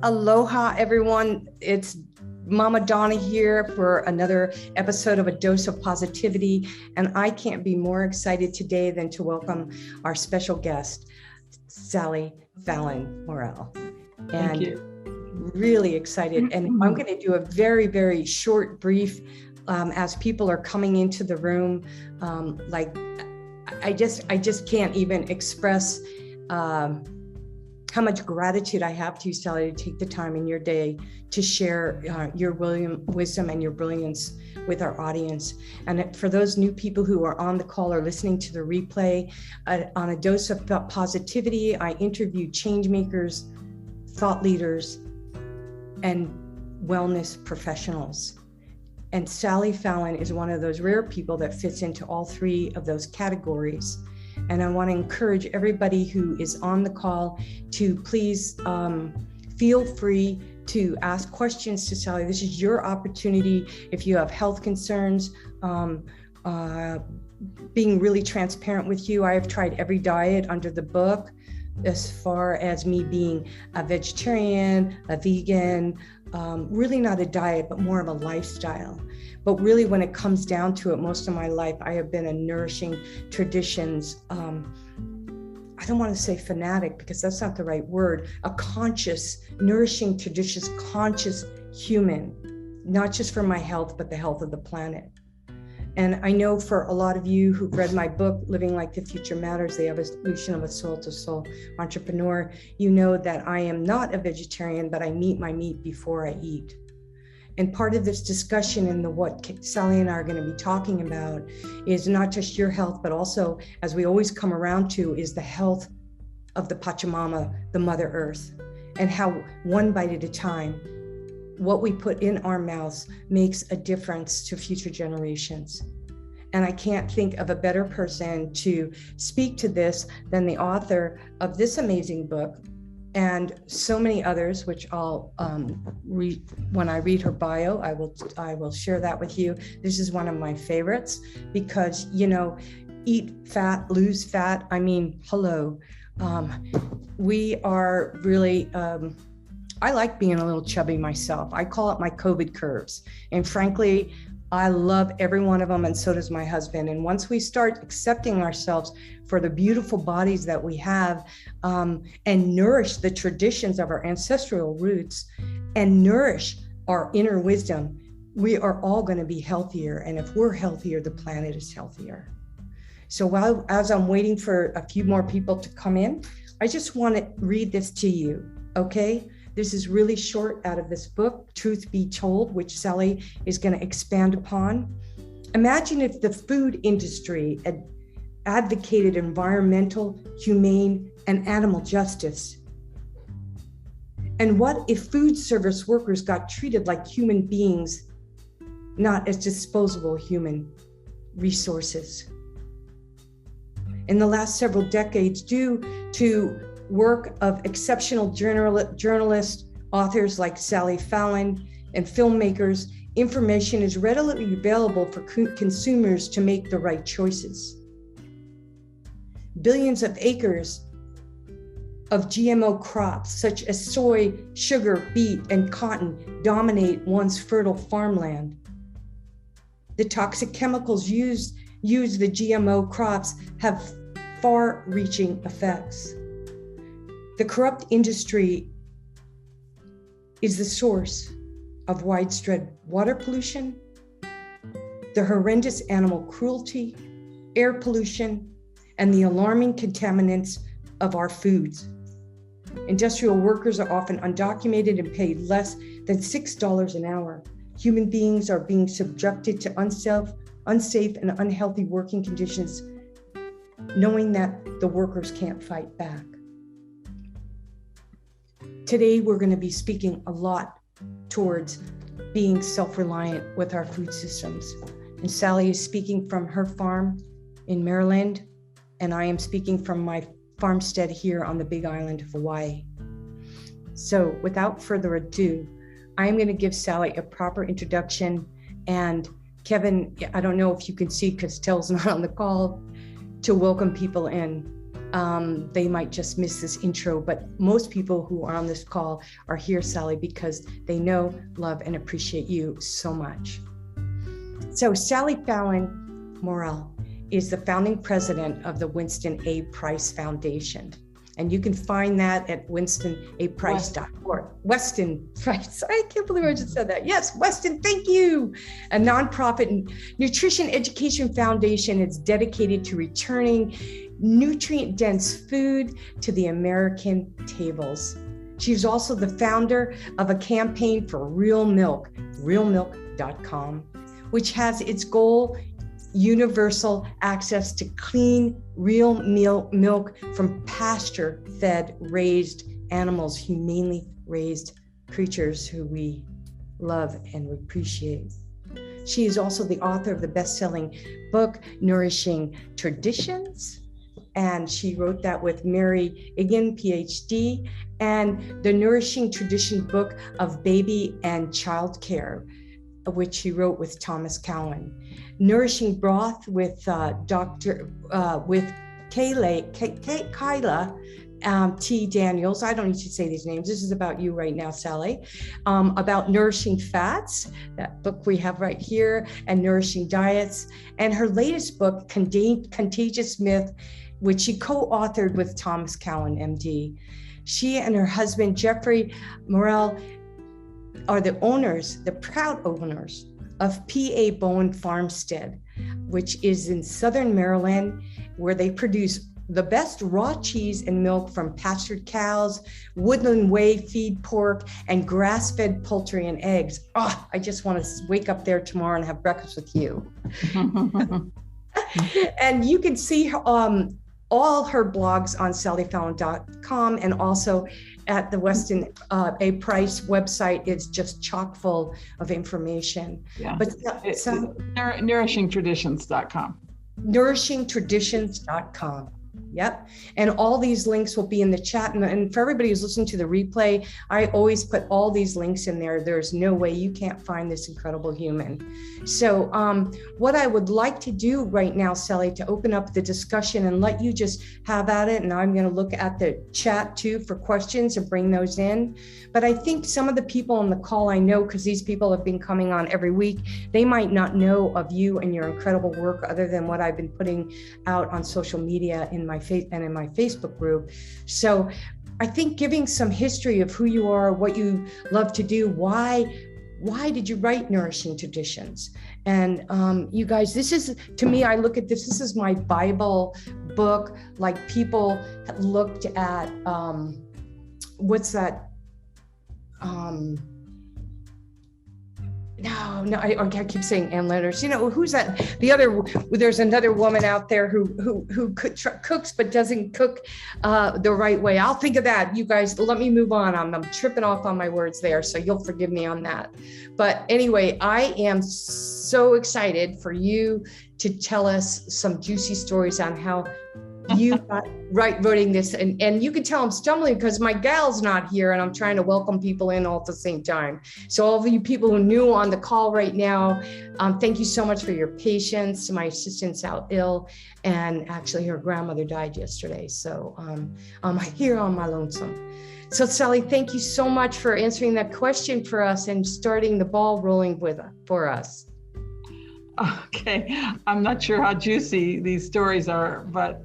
Aloha, everyone. It's Mama Donna here for another episode of A Dose of Positivity. And I can't be more excited today than to welcome our special guest, Fallon Morrell. And Thank you. Really excited. And I'm going to do a very, very short brief as people are coming into the room. I just can't even express how much gratitude I have to you, Sally, to take the time in your day to share your wisdom and your brilliance with our audience. And for those new people who are on the call or listening to the replay, on A Dose of Positivity, I interview change makers, thought leaders, and wellness professionals. And Sally Fallon is one of those rare people that fits into all three of those categories. And I want to encourage everybody who is on the call to please feel free to ask questions to Sally. This is your opportunity. If you have health concerns, being really transparent with you. I have tried every diet under the book, as far as me being a vegetarian, a vegan, really not a diet, but more of a lifestyle. But really, when it comes down to it, most of my life, I have been a Nourishing Traditions, I don't want to say fanatic because that's not the right word, a conscious, Nourishing Traditions, conscious human, not just for my health, but the health of the planet. And I know for a lot of you who've read my book, Living Like the Future Matters, The Evolution of a Soul-to-Soul Entrepreneur, you know that I am not a vegetarian, but I meet my meat before I eat. And part of this discussion and what Sally and I are going to be talking about is not just your health, but also, as we always come around to, is the health of the Pachamama, the Mother Earth, and how one bite at a time, what we put in our mouths makes a difference to future generations. And I can't think of a better person to speak to this than the author of this amazing book and so many others, which I'll read when I read her bio. I will share that with you. This is one of my favorites because, you know, eat fat, lose fat. I mean, hello. We are really, I like being a little chubby myself. I call it my COVID curves. And frankly, I love every one of them, and so does my husband. And once we start accepting ourselves for the beautiful bodies that we have, and nourish the traditions of our ancestral roots, and nourish our inner wisdom, we are all going to be healthier. And if we're healthier, the planet is healthier. So as I'm waiting for a few more people to come in, I just want to read this to you, okay? This is really short out of this book, Truth Be Told, which Sally is going to expand upon. Imagine if the food industry advocated environmental, humane, and animal justice. And what if food service workers got treated like human beings, not as disposable human resources? In the last several decades, due to work of exceptional journalists, authors like Sally Fallon, and filmmakers, information is readily available for consumers to make the right choices. Billions of acres of GMO crops, such as soy, sugar, beet, and cotton, dominate once fertile farmland. The toxic chemicals used the GMO crops have far-reaching effects. The corrupt industry is the source of widespread water pollution, the horrendous animal cruelty, air pollution, and the alarming contaminants of our foods. Industrial workers are often undocumented and paid less than $6 an hour. Human beings are being subjected to unsafe and unhealthy working conditions, knowing that the workers can't fight back. Today, we're going to be speaking a lot towards being self-reliant with our food systems. And Sally is speaking from her farm in Maryland, and I am speaking from my farmstead here on the Big Island of Hawaii. So without further ado, I'm going to give Sally a proper introduction. And Kevin, I don't know if you can see because Tell's not on the call, to welcome people in. they might just miss this intro, but most people who are on this call are here, Sally, because they know, love, and appreciate you so much. So Sally Fallon Morell is the founding president of the Weston A. Price Foundation. And you can find that at WestonAPrice.org. Weston Price. I can't believe I just said that. Yes, Weston, thank you. A nonprofit nutrition education foundation. It's dedicated to returning nutrient-dense food to the American tables. She's also the founder of a campaign for real milk, realmilk.com, which has its goal universal access to clean, real milk from pasture-fed raised animals, humanely raised creatures who we love and appreciate. She is also the author of the best-selling book, Nourishing Traditions, and she wrote that with Mary Enig, PhD, and the Nourishing Traditions book of baby and child care, which she wrote with Thomas Cowan. Nourishing Broth with Kaayla T. Daniels. I don't need to say these names. This is about you right now, Sally. About Nourishing Fats, that book we have right here, and Nourishing Diets. And her latest book, Contagion Myth, which she co-authored with Thomas Cowan, MD. She and her husband, Geoffrey Morell, are the owners, the proud owners of P A Bowen Farmstead, which is in Southern Maryland, where they produce the best raw cheese and milk from pastured cows, woodland whey feed pork, and grass-fed poultry and eggs. Oh, I just want to wake up there tomorrow and have breakfast with you. And you can see all her blogs on sallyfallon.com, and also at the Weston A. Price website. It's just chock full of information. Yeah. But nourishingtraditions.com. Nourishingtraditions.com. Yep. And all these links will be in the chat. And for everybody who's listening to the replay, I always put all these links in there. There's no way you can't find this incredible human. So what I would like to do right now, Sally, to open up the discussion and let you just have at it. And I'm going to look at the chat too for questions and bring those in. But I think some of the people on the call I know, because these people have been coming on every week, they might not know of you and your incredible work other than what I've been putting out on social media in my Facebook group. So I think giving some history of who you are, what you love to do, why did you write Nourishing Traditions? And you guys, this is, to me, I look at this is my Bible book. Like, people looked at, what's that? No, I keep saying Ann Letters. You know, who's that? There's another woman out there who cooks but doesn't cook the right way. I'll think of that. You guys, let me move on. I'm tripping off on my words there, so you'll forgive me on that. But anyway, I am so excited for you to tell us some juicy stories on how you got writing this, and you can tell I'm stumbling because my gal's not here and I'm trying to welcome people in all at the same time. So all of you people who are new on the call right now, thank you so much for your patience. My assistant's out ill, and actually her grandmother died yesterday. So I'm here on my lonesome. So Sally, thank you so much for answering that question for us and starting the ball rolling for us. Okay, I'm not sure how juicy these stories are, but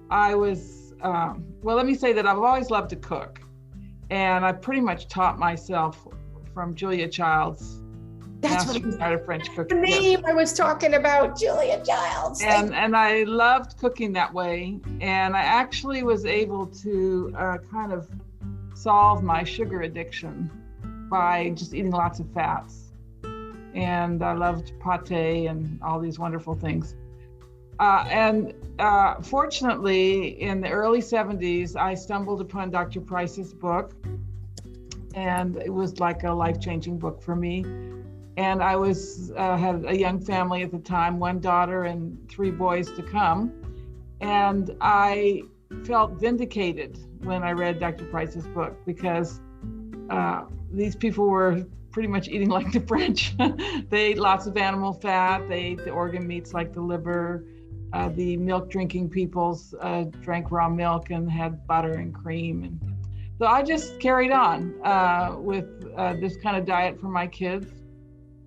I was, well, let me say that I've always loved to cook, and I pretty much taught myself from Julia Child's Master of French Cooking. The name I was talking about, Julia Childs. And I loved cooking that way, and I actually was able to kind of solve my sugar addiction by just eating lots of fats. And I loved pate and all these wonderful things. Fortunately, in the early 70s, I stumbled upon Dr. Price's book, and it was like a life-changing book for me. And I had a young family at the time, 1 daughter and 3 boys to come. And I felt vindicated when I read Dr. Price's book, because these people were pretty much eating like the French. They ate lots of animal fat. They ate the organ meats like the liver, the milk drinking peoples drank raw milk and had butter and cream. And so I just carried on with this kind of diet for my kids,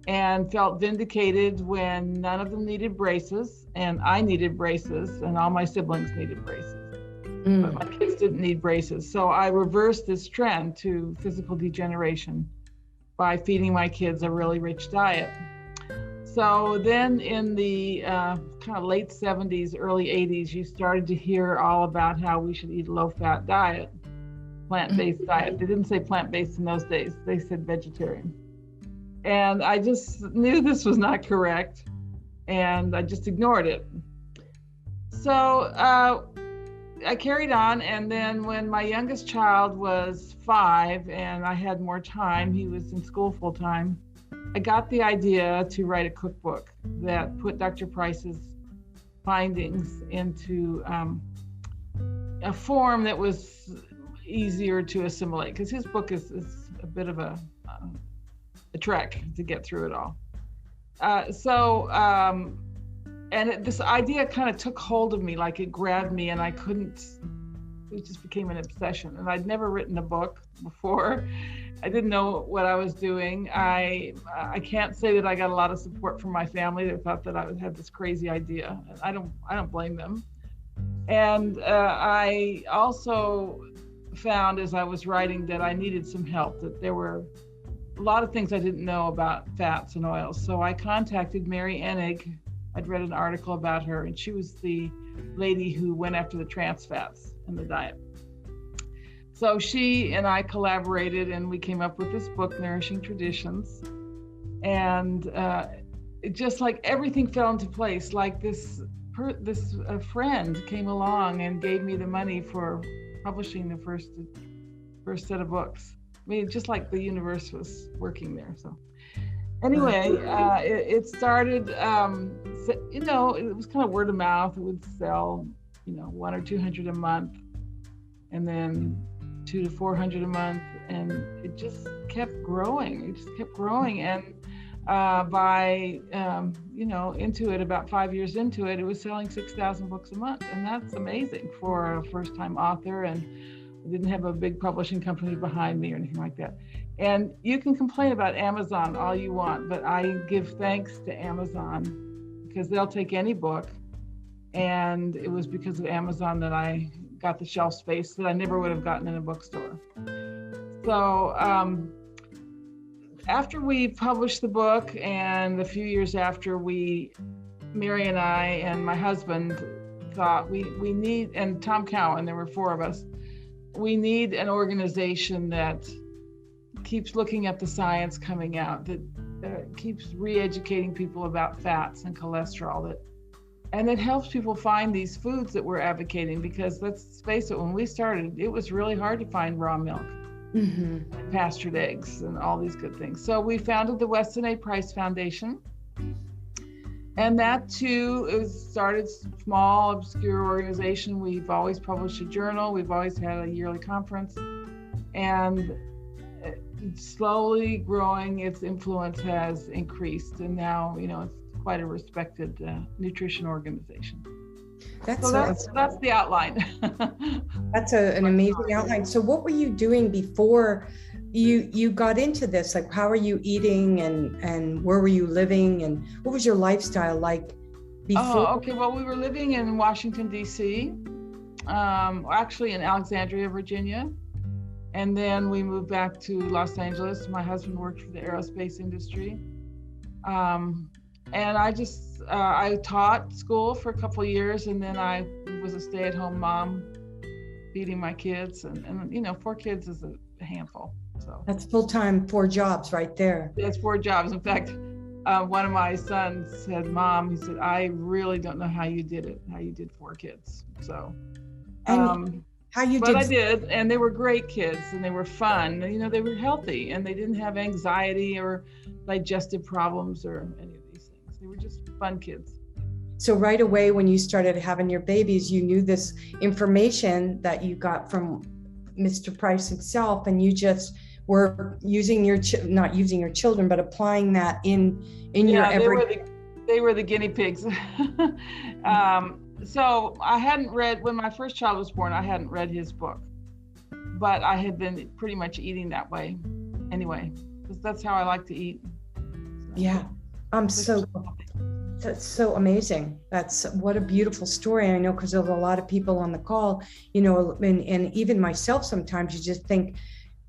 and felt vindicated when none of them needed braces, and I needed braces, and all my siblings needed braces. But my kids didn't need braces. So I reversed this trend to physical degeneration by feeding my kids a really rich diet. So then in the kind of late 70s, early 80s, you started to hear all about how we should eat a low-fat diet, plant-based diet. They didn't say plant-based in those days. They said vegetarian. And I just knew this was not correct, and I just ignored it. So I carried on, and then when my youngest child was 5 and I had more time, he was in school full time, I got the idea to write a cookbook that put Dr. Price's findings into a form that was easier to assimilate, because his book is a bit of a trek to get through it all. This idea kind of took hold of me, like it grabbed me, and it just became an obsession. And I'd never written a book before. I didn't know what I was doing. I can't say that I got a lot of support from my family. They thought that I had this crazy idea. I don't blame them. And I also found as I was writing that I needed some help, that there were a lot of things I didn't know about fats and oils. So I contacted Mary Enig. I'd read an article about her, and she was the lady who went after the trans fats in the diet. So she and I collaborated, and we came up with this book, Nourishing Traditions. And it just like everything fell into place. Like this friend came along and gave me the money for publishing the first set of books. I mean, just like the universe was working there. So anyway, it started, it was kind of word of mouth. It would sell, 100 or 200 a month, and then 200 to 400 a month. And it just kept growing. And by, into it, about 5 years into it, it was selling 6,000 books a month. And that's amazing for a first-time author. And I didn't have a big publishing company behind me or anything like that. And you can complain about Amazon all you want, but I give thanks to Amazon, because they'll take any book. And it was because of Amazon that I got the shelf space that I never would have gotten in a bookstore. So after we published the book, and a few years after, Mary and I and my husband thought we need, and Tom Cowan, there were 4 of us, we need an organization that keeps looking at the science coming out, that keeps re-educating people about fats and cholesterol, and that helps people find these foods that we're advocating. Because let's face it, when we started, it was really hard to find raw milk, pastured eggs, and all these good things. So we founded the Weston A Price Foundation. And that too, started small, obscure organization. We've always published a journal. We've always had a yearly conference. And slowly growing, its influence has increased. And now, it's quite a respected nutrition organization. That's the outline. That's an amazing outline. So what were you doing before you got into this? Like, how are you eating, and where were you living, and what was your lifestyle like before? Oh, okay. Well, we were living in Washington, D.C., actually in Alexandria, Virginia. And then we moved back to Los Angeles. My husband worked for the aerospace industry. And I taught school for a couple of years, and then I was a stay-at-home mom, feeding my kids, and 4 kids is a handful. So that's full-time, 4 jobs right there. That's 4 jobs. In fact, one of my sons said, "Mom," he said, "I really don't know how you did it, how you did 4 kids." So, but I did, and they were great kids, and they were fun. They were healthy, and they didn't have anxiety or digestive problems or any of these things. They were just fun kids. So right away, when you started having your babies, you knew this information that you got from Mr. Price himself, and you just were using not using your children, but applying that in your every. They were the guinea pigs. So I hadn't read, when my first child was born, I hadn't read his book, but I had been pretty much eating that way anyway, because that's how I like to eat. Yeah, that's so amazing. That's what a beautiful story. I know, because there's a lot of people on the call, you know, and even myself, sometimes you just think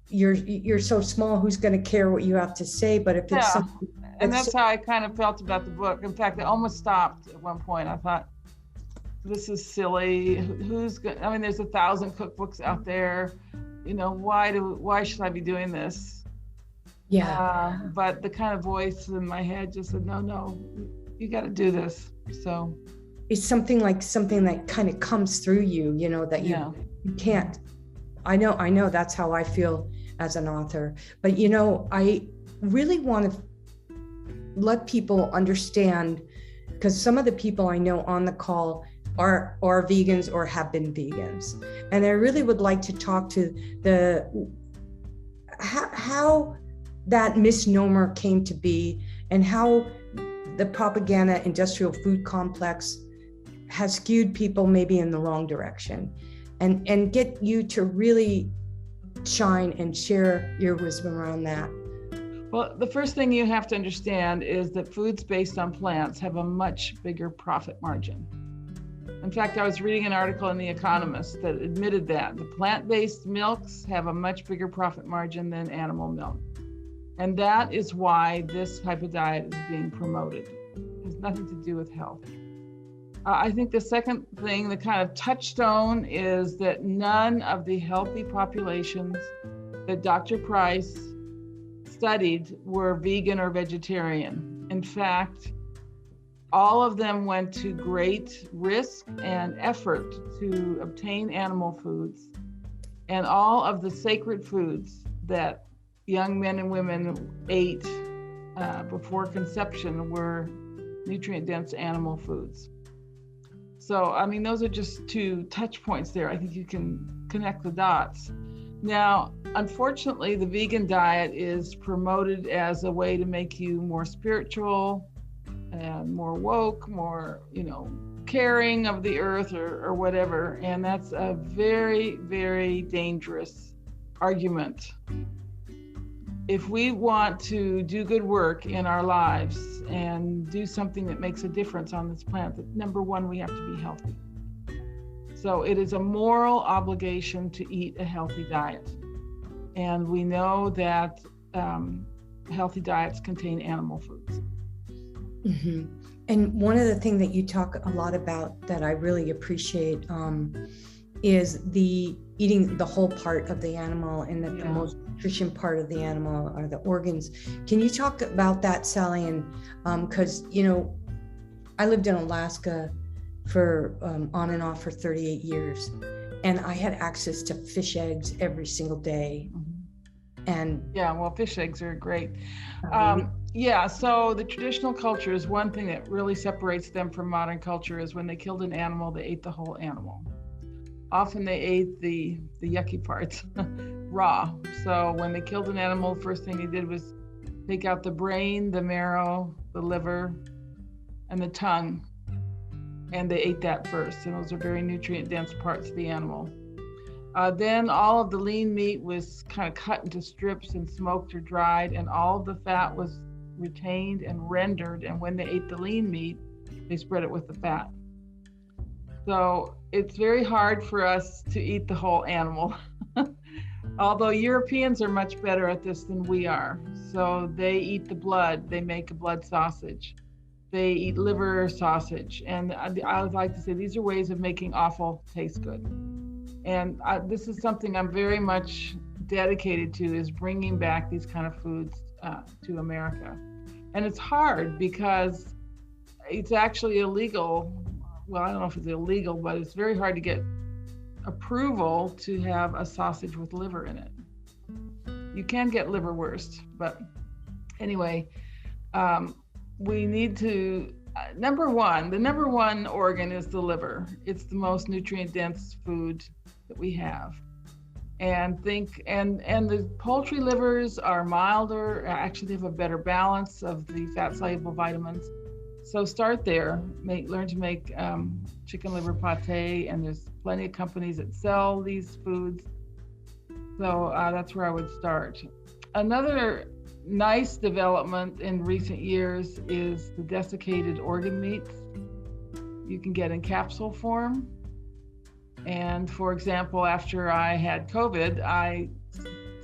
you're so small, who's going to care what you have to say? But if it's something, and that's how I kind of felt about the book. In fact, I almost stopped at one point. I thought, this is silly. I mean, there's 1,000 cookbooks out there. You know, why should I be doing this? Yeah. But the kind of voice in my head just said, no, you got to do this. So it's something that kind of comes through you, you know, that you can't. I know that's how I feel as an author. But, you know, I really want to let people understand, because some of the people I know on the call are vegans or have been vegans. And I really would like to talk to how that misnomer came to be, and how the propaganda industrial food complex has skewed people maybe in the wrong direction, and get you to really shine and share your wisdom around that. Well, the first thing you have to understand is that foods based on plants have a much bigger profit margin. In fact, I was reading an article in The Economist that admitted that the plant-based milks have a much bigger profit margin than animal milk. And that is why this type of diet is being promoted. It has nothing to do with health. I think the second thing, the kind of touchstone, is that none of the healthy populations that Dr. Price studied were vegan or vegetarian. In fact, all of them went to great risk and effort to obtain animal foods, and all of the sacred foods that young men and women ate before conception were nutrient-dense animal foods. So, I mean, those are just two touch points there. I think you can connect the dots. Now, unfortunately, the vegan diet is promoted as a way to make you more spiritual and more woke, more, you know, caring of the earth or whatever. And that's a very, very dangerous argument. If we want to do good work in our lives and do something that makes a difference on this planet, number one, we have to be healthy. So it is a moral obligation to eat a healthy diet. And we know that healthy diets contain animal foods. Mm-hmm. And one of the things that you talk a lot about that I really appreciate is the eating the whole part of the animal, and that the most nutrition part of the animal are the organs. Can you talk about that, Sally? And because, you know, I lived in Alaska for on and off for 38 years, and I had access to fish eggs every single day. And well, fish eggs are great. So the traditional culture is one thing that really separates them from modern culture. Is when they killed an animal, they ate the whole animal. Often they ate the yucky parts raw. So when they killed an animal, the first thing they did was take out the brain, the marrow, the liver, and the tongue. And they ate that first. And those are very nutrient-dense parts of the animal. Then all of the lean meat was kind of cut into strips and smoked or dried, and all of the fat was retained and rendered. And when they ate the lean meat, they spread it with the fat. So it's very hard for us to eat the whole animal. Although Europeans are much better at this than we are. So they eat the blood, they make a blood sausage. They eat liver sausage. And I would like to say these are ways of making offal taste good. And this is something I'm very much dedicated to, is bringing back these kind of foods to America. And it's hard because it's actually illegal. Well, I don't know if it's illegal, but it's very hard to get approval to have a sausage with liver in it. You can get liverwurst, but anyway, we need to, the number one organ is the liver. It's the most nutrient-dense food that we have. And the poultry livers are milder, actually they have a better balance of the fat-soluble vitamins. So start there. Learn to make chicken liver pate, and there's plenty of companies that sell these foods. So that's where I would start. Another nice development in recent years is the desiccated organ meats. You can get in capsule form. And for example, after I had COVID, I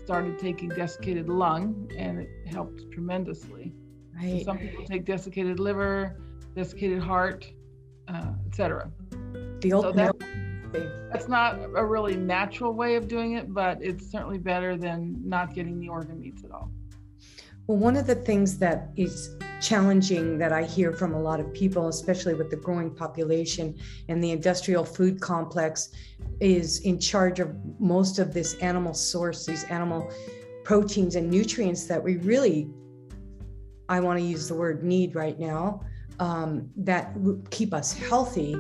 started taking desiccated lung, and it helped tremendously. Right. So some people take desiccated liver, desiccated heart, etc. The ultimate. That's not a really natural way of doing it, but it's certainly better than not getting the organ meats at all. Well, one of the things that is challenging that I hear from a lot of people, especially with the growing population and the industrial food complex, is in charge of most of this animal source, these animal proteins and nutrients that we really, I want to use the word need right now, that keep us healthy.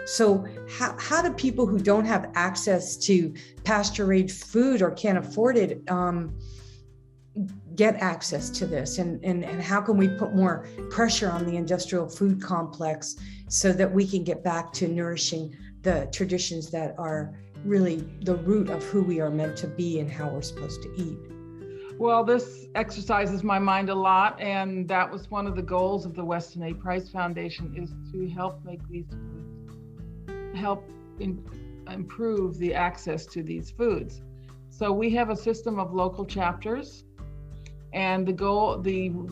So how do people who don't have access to pasture-raised food or can't afford it get access to this? And how can we put more pressure on the industrial food complex so that we can get back to nourishing the traditions that are really the root of who we are meant to be and how we're supposed to eat? Well, this exercises my mind a lot, and that was one of the goals of the Weston A Price Foundation, is to help make these foods, help improve the access to these foods. So we have a system of local chapters, and the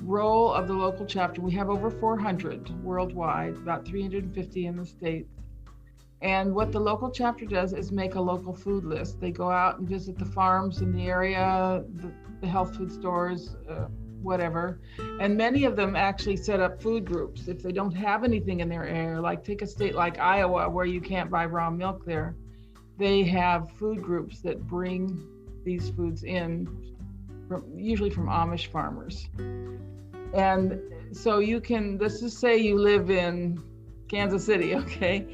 role of the local chapter, we have over 400 worldwide, about 350 in the States. And what the local chapter does is make a local food list. They go out and visit the farms in the area, the health food stores, whatever. And many of them actually set up food groups. If they don't have anything in their area, like take a state like Iowa where you can't buy raw milk there, they have food groups that bring these foods in, usually from Amish farmers. And so you can, let's just say you live in Kansas City, okay?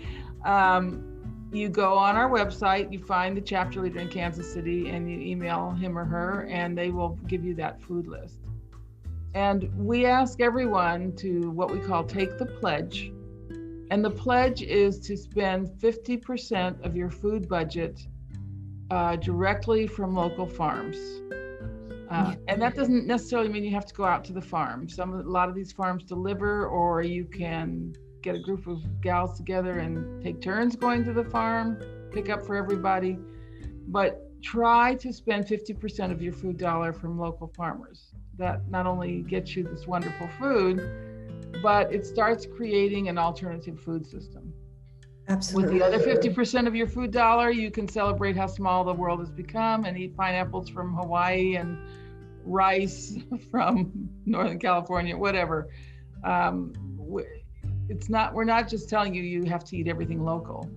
You go on our website, you find the chapter leader in Kansas City, and you email him or her, and they will give you that food list. And we ask everyone to what we call take the pledge. And the pledge is to spend 50% of your food budget directly from local farms. And that doesn't necessarily mean you have to go out to the farm. A lot of these farms deliver, or you can get a group of gals together and take turns going to the farm, pick up for everybody. But try to spend 50% of your food dollar from local farmers. That not only gets you this wonderful food, but it starts creating an alternative food system. Absolutely. With the other 50% of your food dollar, you can celebrate how small the world has become and eat pineapples from Hawaii and rice from Northern California, whatever. We're not just telling you have to eat everything local,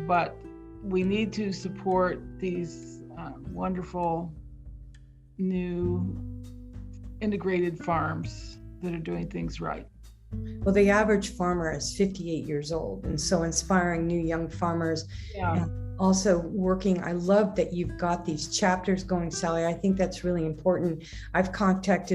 but we need to support these wonderful new integrated farms that are doing things right. Well, the average farmer is 58 years old, and so inspiring new young farmers. Yeah. Also working, I love that you've got these chapters going, Sally. I think that's really important.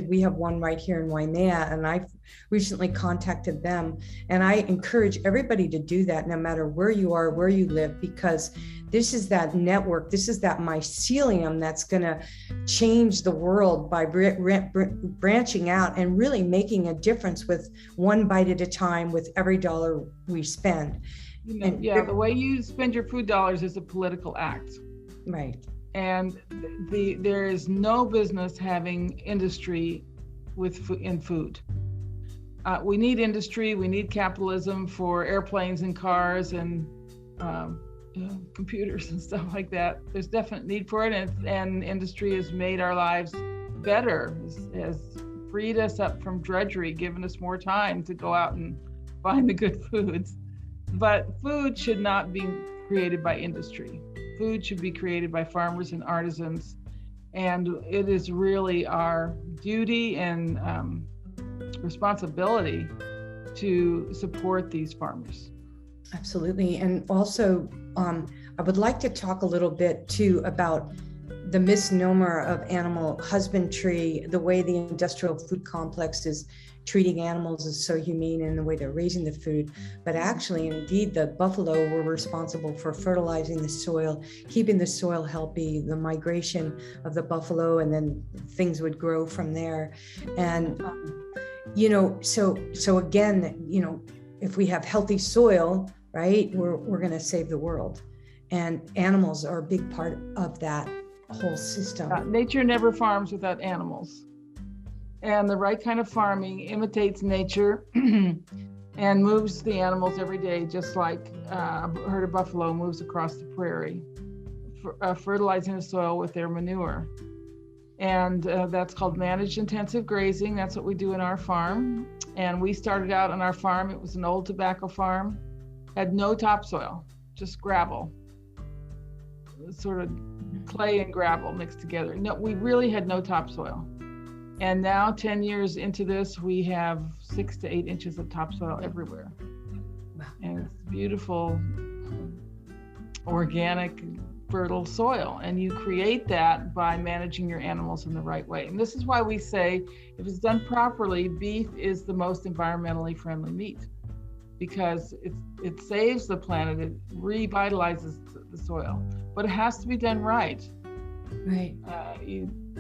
We have one right here in Waimea, and I've recently contacted them. And I encourage everybody to do that no matter where you are, where you live, because this is that network, this is that mycelium that's going to change the world by branching out and really making a difference with one bite at a time with every dollar we spend. The way you spend your food dollars is a political act. Right. And there is no business having industry in food. We need industry, we need capitalism for airplanes and cars and computers and stuff like that. There's definite need for it, and industry has made our lives better, has freed us up from drudgery, given us more time to go out and find the good foods. But food should not be created by industry. Food should be created by farmers and artisans. And it is really our duty and responsibility to support these farmers. Absolutely. And also, I would like to talk a little bit too about the misnomer of animal husbandry, the way the industrial food complex is treating animals is so humane in the way they're raising the food. But actually, indeed, the buffalo were responsible for fertilizing the soil, keeping the soil healthy, the migration of the buffalo, and then things would grow from there. And, so again, if we have healthy soil, right, we're going to save the world. And animals are a big part of that whole system. Nature never farms without animals. And the right kind of farming imitates nature and moves the animals every day, just like a herd of buffalo moves across the prairie, fertilizing the soil with their manure. And that's called managed intensive grazing. That's what we do in our farm. And we started out on our farm. It was an old tobacco farm, had no topsoil, just gravel, sort of clay and gravel mixed together. No, we really had no topsoil. And now 10 years into this, we have 6 to 8 inches of topsoil everywhere. Wow. And it's beautiful, organic, fertile soil. And you create that by managing your animals in the right way. And this is why we say, if it's done properly, beef is the most environmentally friendly meat, because it saves the planet, it revitalizes the soil, but it has to be done right. Right.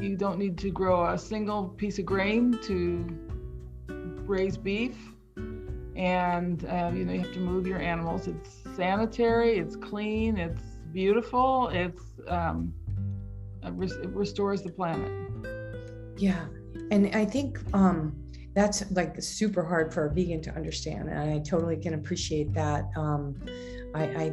You don't need to grow a single piece of grain to raise beef, and you have to move your animals. It's sanitary, it's clean, it's beautiful, it restores the planet. Yeah, and I think that's like super hard for a vegan to understand, and I totally can appreciate that. I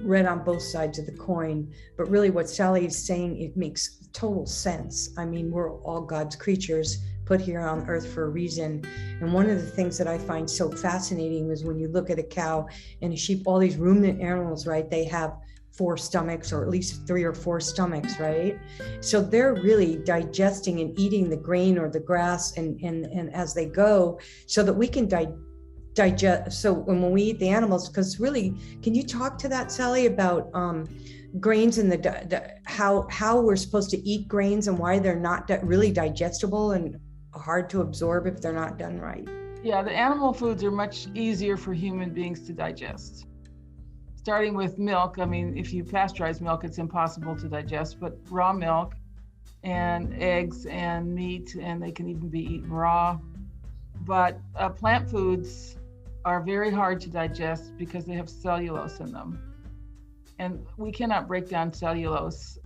read on both sides of the coin, but really what Sally is saying, it makes total sense. I mean, we're all God's creatures put here on earth for a reason. And one of the things that I find so fascinating is when you look at a cow and a sheep, all these ruminant animals, right? They have 4 stomachs, or at least 3 or 4 stomachs, right? So they're really digesting and eating the grain or the grass and as they go, so that we can digest. So when we eat the animals, because really, can you talk to that, Sally, about grains and how we're supposed to eat grains and why they're not really digestible and hard to absorb if they're not done right? Yeah, the animal foods are much easier for human beings to digest. Starting with milk, I mean, if you pasteurize milk, it's impossible to digest, but raw milk and eggs and meat, and they can even be eaten raw. But plant foods are very hard to digest because they have cellulose in them. And we cannot break down cellulose.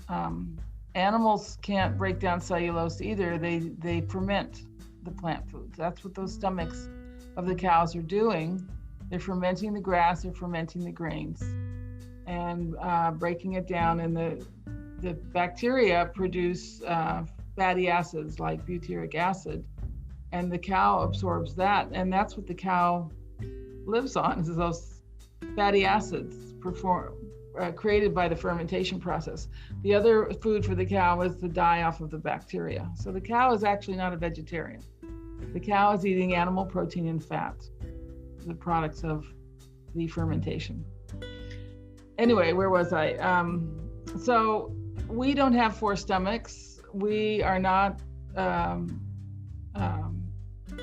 Animals can't break down cellulose either. They ferment the plant foods. That's what those stomachs of the cows are doing. They're fermenting the grass, they're fermenting the grains, and breaking it down. And the bacteria produce fatty acids like butyric acid, and the cow absorbs that. And that's what the cow lives on, is those fatty acids created by the fermentation process. The other food for the cow is the die-off of the bacteria. So the cow is actually not a vegetarian. The cow is eating animal protein and fat, the products of the fermentation. Anyway, where was I? So we don't have 4 stomachs. We are not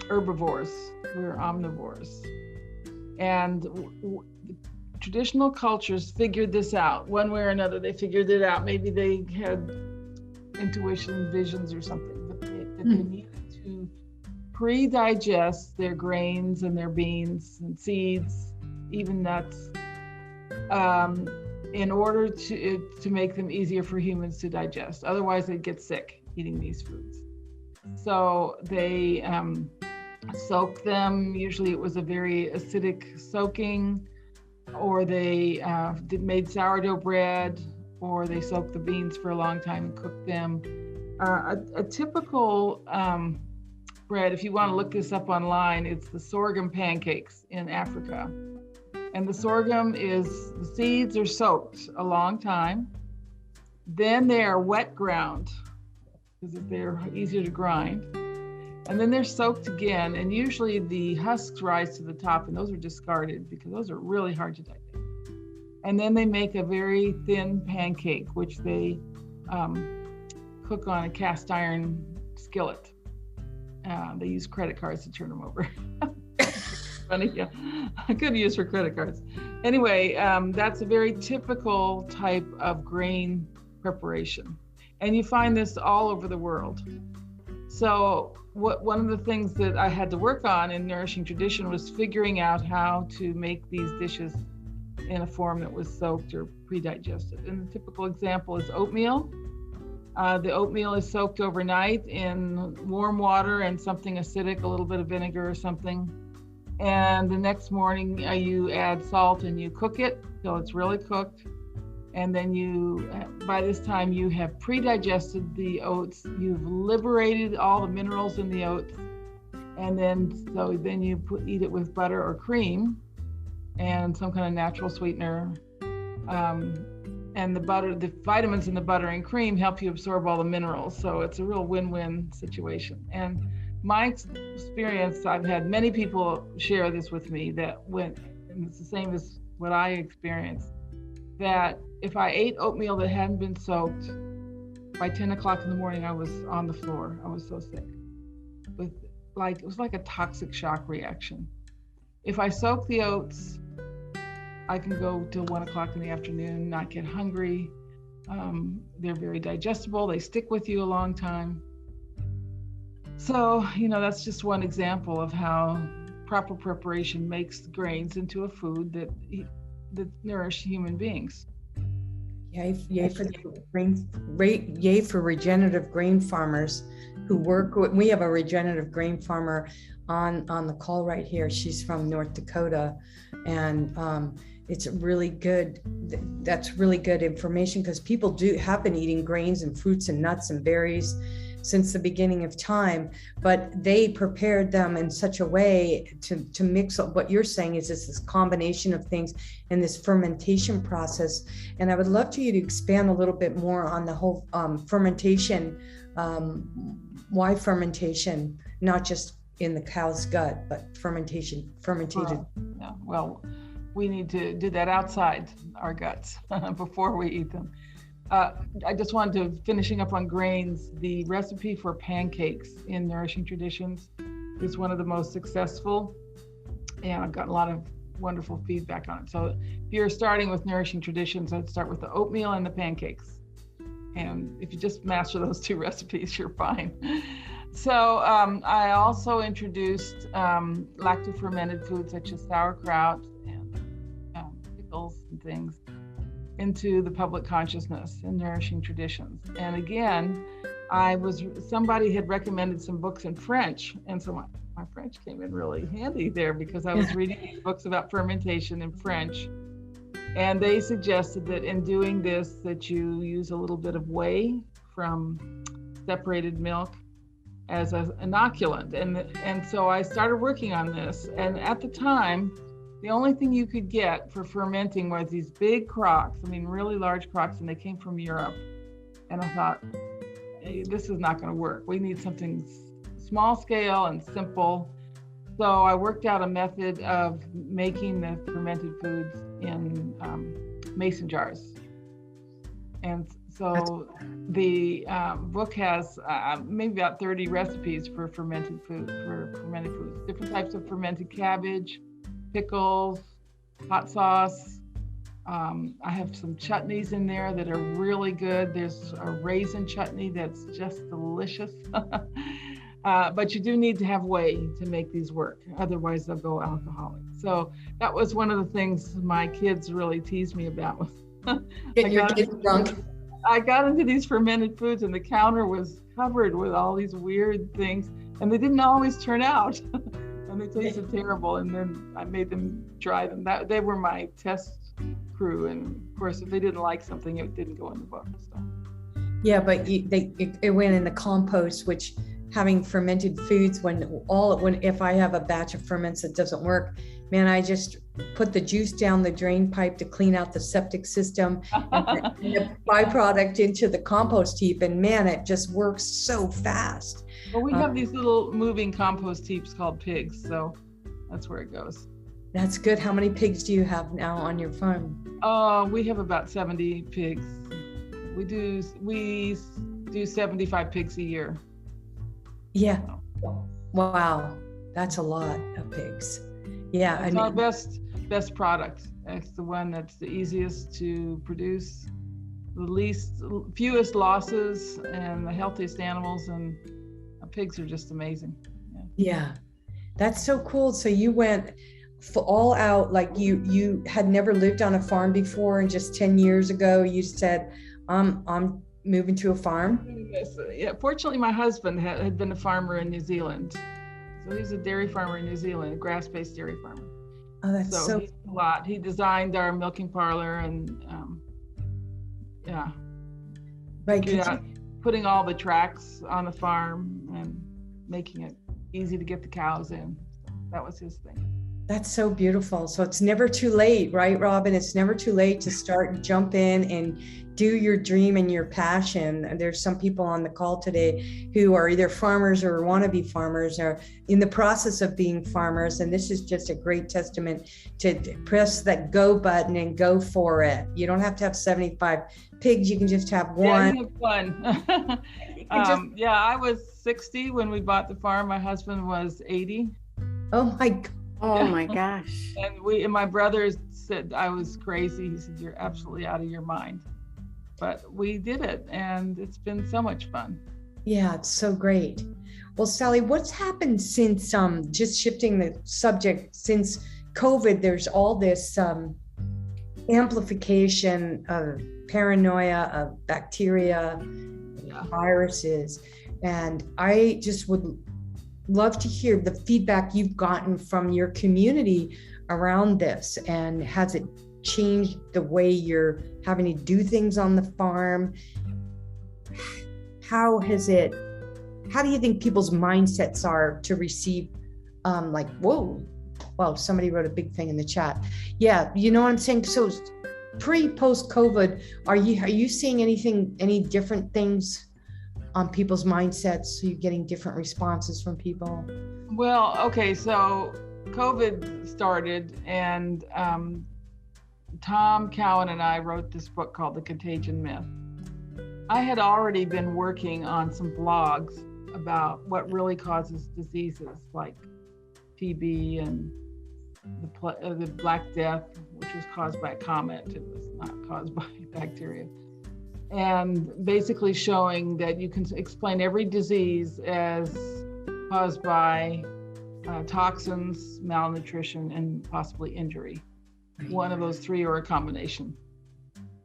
herbivores. We're omnivores. And traditional cultures figured this out one way or another. They figured it out. Maybe they had intuition, visions or something, but they needed to pre-digest their grains and their beans and seeds, even nuts, in order to make them easier for humans to digest. Otherwise, they'd get sick eating these foods. So they soak them. Usually it was a very acidic soaking, or they made sourdough bread, or they soaked the beans for a long time and cooked them. A typical bread, if you want to look this up online, it's the sorghum pancakes in Africa. And the sorghum the seeds are soaked a long time. Then they are wet ground, because they're easier to grind. And then they're soaked again, and usually the husks rise to the top, and those are discarded because those are really hard to digest. And then they make a very thin pancake, which they cook on a cast iron skillet. They use credit cards to turn them over. Funny, yeah. Good use for credit cards. Anyway, that's a very typical type of grain preparation. And you find this all over the world. So one of the things that I had to work on in Nourishing Tradition was figuring out how to make these dishes in a form that was soaked or pre-digested. And the typical example is oatmeal. The oatmeal is soaked overnight in warm water and something acidic, a little bit of vinegar or something. And the next morning you add salt and you cook it till it's really cooked. And then by this time you have pre-digested the oats. You've liberated all the minerals in the oats. And then you eat it with butter or cream and some kind of natural sweetener. And the vitamins in the butter and cream help you absorb all the minerals. So it's a real win-win situation. And my experience, I've had many people share this with me and it's the same as what I experienced, that if I ate oatmeal that hadn't been soaked, by 10 o'clock in the morning, I was on the floor. I was so sick. It was like a toxic shock reaction. If I soak the oats, I can go till 1 o'clock in the afternoon, not get hungry. They're very digestible. They stick with you a long time. So, that's just one example of how proper preparation makes grains into a food that nourish human beings. Yay for regenerative grain farmers who work with. We have a regenerative grain farmer on the call right here. She's from North Dakota, and it's really good. That's really good information, because people have been eating grains and fruits and nuts and berries since the beginning of time, but they prepared them in such a way to mix up. What you're saying is this combination of things and this fermentation process. And I would love for you to expand a little bit more on the whole fermentation. Why fermentation, not just in the cow's gut, but fermented. Well, we need to do that outside our guts before we eat them. I just wanted to, finishing up on grains, the recipe for pancakes in Nourishing Traditions is one of the most successful, and I've got a lot of wonderful feedback on it. So if you're starting with Nourishing Traditions, I'd start with the oatmeal and the pancakes. And if you just master those two recipes, you're fine. So I also introduced lacto-fermented foods such as sauerkraut and pickles and things into the public consciousness in Nourishing Traditions. And again, somebody had recommended some books in French, and so my French came in really handy there, because I was reading these books about fermentation in French, and they suggested that in doing this, that you use a little bit of whey from separated milk as an inoculant. And so I started working on this, and at the time, the only thing you could get for fermenting was these big crocks, really large crocks, and they came from Europe. And I thought, hey, this is not going to work. We need something small scale and simple. So I worked out a method of making the fermented foods in mason jars. And so the book has maybe about 30 recipes for fermented foods, different types of fermented cabbage, pickles, hot sauce. I have some chutneys in there that are really good. There's a raisin chutney that's just delicious. But you do need to have whey to make these work. Otherwise, they'll go alcoholic. So that was one of the things my kids really teased me about. Get your kids drunk. I got into these fermented foods, and the counter was covered with all these weird things, and they didn't always turn out. And they tasted terrible, and then I made them try them. They were my test crew, and of course, if they didn't like something, it didn't go in the book. So. Yeah, but it went in the compost, which having fermented foods, if I have a batch of ferments that doesn't work, man, I just put the juice down the drain pipe to clean out the septic system and the byproduct into the compost heap, and man, it just works so fast. Well, we have these little moving compost heaps called pigs, so that's where it goes. That's good. How many pigs do you have now on your farm? We have about 70 pigs. We do 75 pigs a year. Yeah. Wow. That's a lot of pigs. Yeah. It's our best product. It's the one that's the easiest to produce, the fewest losses, and the healthiest animals, and pigs are just amazing. Yeah. That's so cool. So you went all out, like you had never lived on a farm before, and just 10 years ago you said, I'm moving to a farm. Yeah, fortunately my husband had been a farmer in New Zealand. So he's a dairy farmer in New Zealand, a grass-based dairy farmer. Oh, that's so he's a lot. He designed our milking parlor, and right, putting all the tracks on the farm and making it easy to get the cows in. That was his thing. That's so beautiful. So it's never too late, right, Robin? It's never too late to start and jump in and do your dream and your passion. There's some people on the call today who are either farmers or want to be farmers, or in the process of being farmers. And this is just a great testament to press that go button and go for it. You don't have to have 75 pigs. You can just have one. Yeah, you have fun. I was 60 when we bought the farm. My husband was 80. Oh my God. Oh my gosh. And my brother said I was crazy. He said, you're absolutely out of your mind. But we did it, and it's been so much fun. Yeah, it's so great. Well, Sally, what's happened since, just shifting the subject, since COVID, there's all this amplification of paranoia, of bacteria, viruses. And I just would love to hear the feedback you've gotten from your community around this, and has it changed the way you're having to do things on the farm? How do you think people's mindsets are to receive, somebody wrote a big thing in the chat. Yeah, you know what I'm saying? So post COVID, are you seeing any different things on people's mindsets? Are you getting different responses from people? Well, okay, so COVID started, and Tom Cowan and I wrote this book called The Contagion Myth. I had already been working on some blogs about what really causes diseases like TB and the Black Death, which was caused by a comet. It was not caused by bacteria. And basically showing that you can explain every disease as caused by toxins, malnutrition, and possibly injury. One of those three or a combination.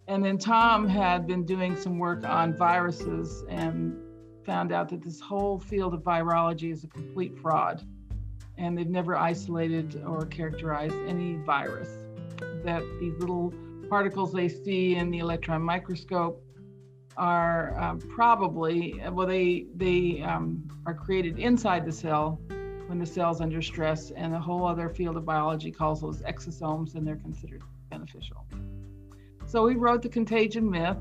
And then Tom had been doing some work on viruses and found out that this whole field of virology is a complete fraud. And they've never isolated or characterized any virus. That these little particles they see in the electron microscope are probably, they are created inside the cell when the cell's under stress, and a whole other field of biology calls those exosomes, and they're considered beneficial. So we wrote The Contagion Myth,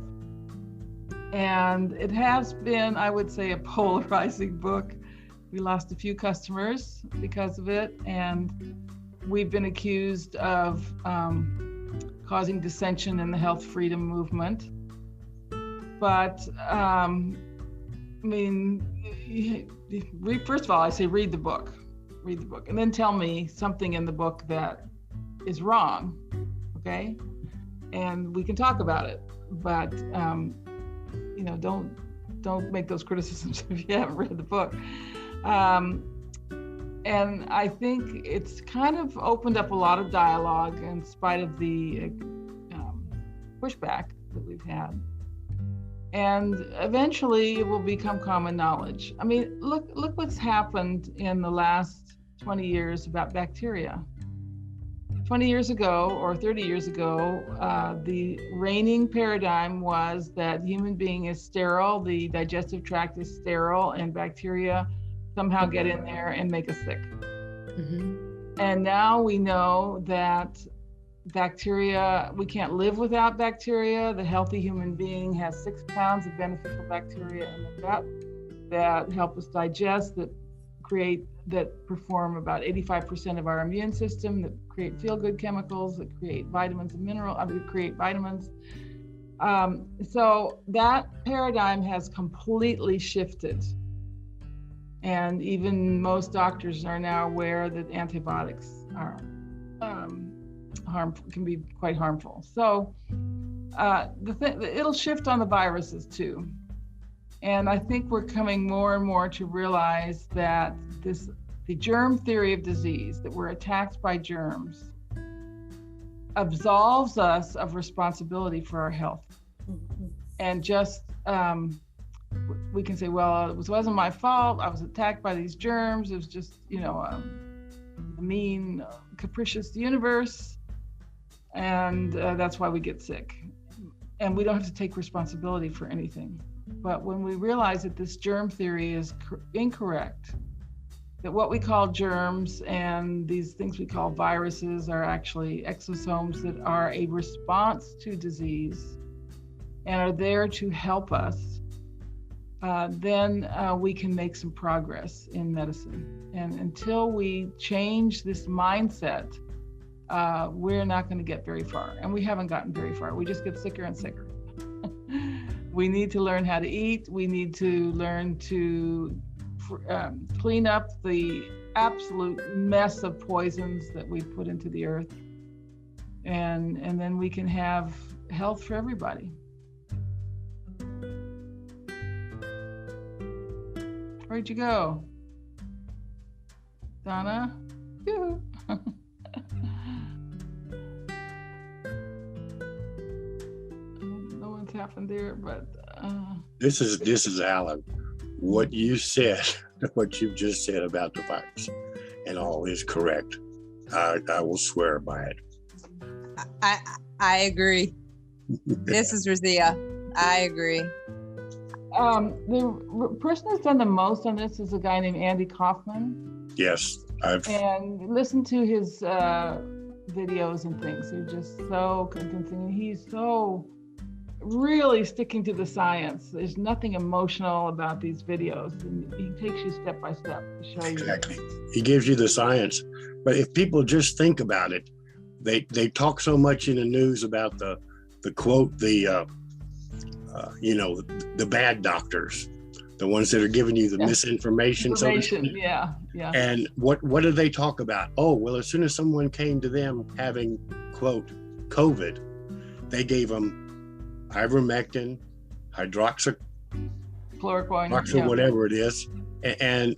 and it has been, I would say, a polarizing book. We lost a few customers because of it, and we've been accused of causing dissension in the health freedom movement. But first of all, I say read the book, and then tell me something in the book that is wrong, okay? And we can talk about it, but don't make those criticisms if you haven't read the book. And I think it's kind of opened up a lot of dialogue in spite of the pushback that we've had. And eventually it will become common knowledge. I mean, look what's happened in the last 20 years about bacteria. 20 years ago or 30 years ago, the reigning paradigm was that the human being is sterile, the digestive tract is sterile, and bacteria somehow get in there and make us sick. Mm-hmm. And now we know that bacteria, we can't live without bacteria. The healthy human being has 6 pounds of beneficial bacteria in the gut that help us digest, that perform about 85% of our immune system, that create feel-good chemicals, that create vitamins and minerals, create vitamins. So that paradigm has completely shifted. And even most doctors are now aware that antibiotics are harmful, can be quite harmful. So it'll shift on the viruses too. And I think we're coming more and more to realize that the germ theory of disease, that we're attacked by germs, absolves us of responsibility for our health. And just, we can say, well, it wasn't my fault. I was attacked by these germs. It was just, the mean, capricious universe. And that's why we get sick. And we don't have to take responsibility for anything. But when we realize that this germ theory is incorrect, that what we call germs and these things we call viruses are actually exosomes that are a response to disease and are there to help us, then we can make some progress in medicine. And until we change this mindset, we're not going to get very far. And we haven't gotten very far. We just get sicker and sicker. We need to learn how to eat. We need to learn to clean up the absolute mess of poisons that we put into the earth. And then we can have health for everybody. Where'd you go? Donna? Yoo-hoo. Happened there, but this is Alan. What you said, what you've just said about the virus and all is correct. I will swear by it. I agree. This is Razia. I agree. The person who's done the most on this is a guy named Andy Kaufman. Yes, and listen to his videos and things. They're just so convincing. He's so really sticking to the science. There's nothing emotional about these videos, and he takes you step by step to show you. Exactly. He gives you the science. But if people just think about it, they talk so much in the news about the quote, the bad doctors, the ones that are giving you the misinformation. Yeah. And what do they talk about? Oh, well, as soon as someone came to them having, quote, COVID, they gave them ivermectin, hydroxychloroquine, whatever it is. And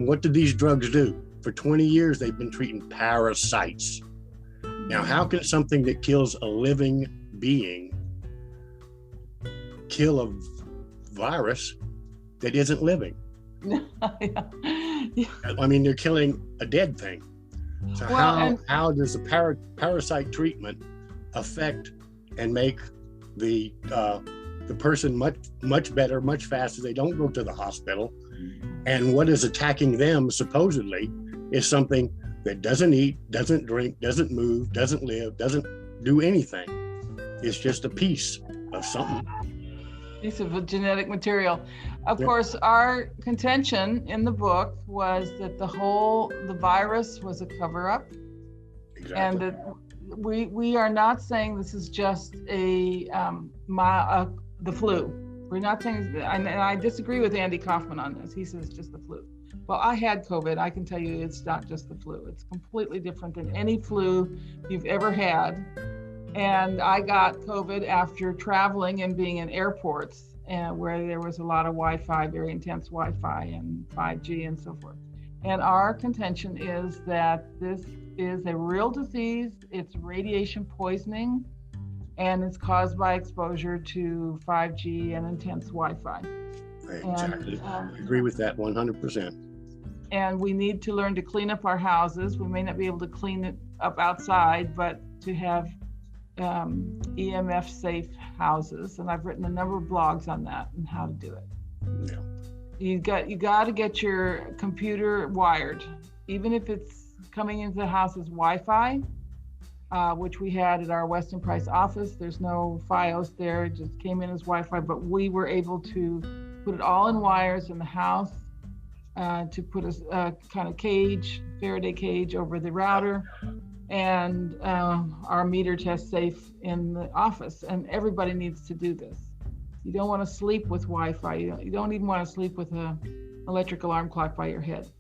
what did these drugs do? For 20 years, they've been treating parasites. Now, how can something that kills a living being kill a virus that isn't living? I mean, they're killing a dead thing. So how does a parasite treatment affect and make the person much better, much faster? They don't go to the hospital. And what is attacking them supposedly is something that doesn't eat, doesn't drink, doesn't move, doesn't live, doesn't do anything. It's just a piece of something. Piece of genetic material. Of course, our contention in the book was that the virus was a cover-up. Exactly. And that we are not saying this is just the flu. We're not saying, and I disagree with Andy Kaufman on this. He says it's just the flu. Well, I had COVID. I can tell you it's not just the flu. It's completely different than any flu you've ever had. And I got COVID after traveling and being in airports where there was a lot of Wi-Fi, very intense Wi-Fi and 5G and so forth. And our contention is that this is a real disease. It's radiation poisoning, and it's caused by exposure to 5G and intense Wi-Fi. Exactly. I agree with that 100%. And we need to learn to clean up our houses. We may not be able to clean it up outside, but to have EMF safe houses. And I've written a number of blogs on that and how to do it. Yeah. You got to get your computer wired, even if it's coming into the house as Wi-Fi, which we had at our Weston Price office. There's no FiOS there, it just came in as Wi-Fi, but we were able to put it all in wires in the house, to put a kind of cage, Faraday cage over the router, and our meter test safe in the office. And everybody needs to do this. You don't want to sleep with Wi-Fi. You don't even want to sleep with an electric alarm clock by your head.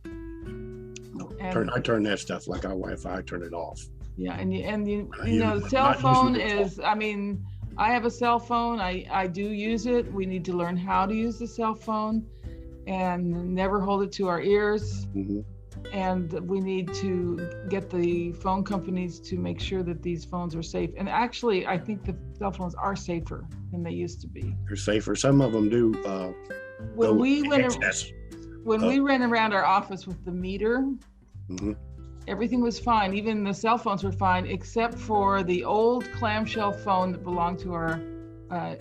I turn that stuff like our Wi-Fi. I turn it off. Yeah, and you know, the cell phone is. I mean, I have a cell phone. I do use it. We need to learn how to use the cell phone, and never hold it to our ears. Mm-hmm. And we need to get the phone companies to make sure that these phones are safe. And actually, I think the cell phones are safer than they used to be. They're safer. Some of them do. When we ran around our office with the meter, mm-hmm. everything was fine. Even the cell phones were fine, except for the old clamshell phone that belonged to our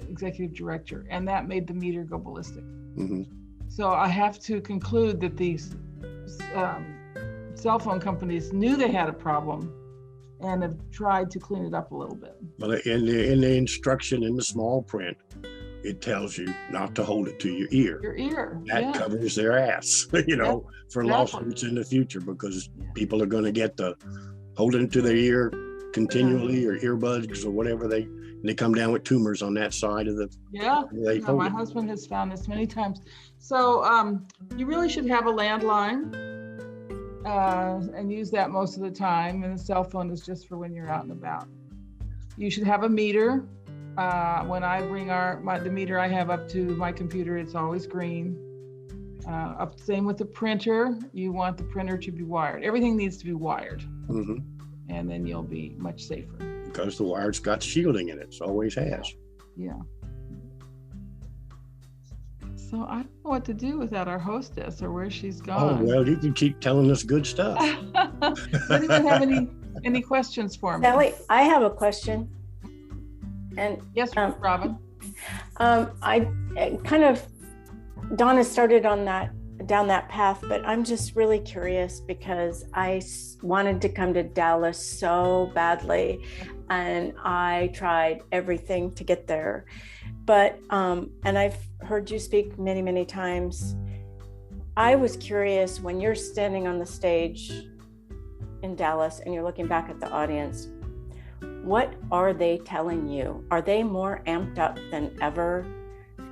executive director, and that made the meter go ballistic. Mm-hmm. So I have to conclude that these cell phone companies knew they had a problem and have tried to clean it up a little bit. Well, in the instruction in the small print, it tells you not to hold it to your ear. Your ear. That covers their ass, you know, for lawsuits in the future, because people are going to get the holding it to their ear continually, or earbuds or whatever. They come down with tumors on that side of the. My husband has found this many times. So you really should have a landline and use that most of the time. And the cell phone is just for when you're out and about. You should have a meter. When I bring the meter I have up to my computer, it's always green. Same with the printer. You want the printer to be wired. Everything needs to be wired. Mm-hmm. And then you'll be much safer. Because the wire's got shielding in it. It always has. Yeah. So I don't know what to do without our hostess or where she's gone. Oh, well, you can keep telling us good stuff. Does anyone have any questions for me? Sally, I have a question. And yes, Robin. I kind of, Donna started down that path, but I'm just really curious because I wanted to come to Dallas so badly, and I tried everything to get there. But and I've heard you speak many, many times. I was curious, when you're standing on the stage in Dallas and you're looking back at the audience, what are they telling you? Are they more amped up than ever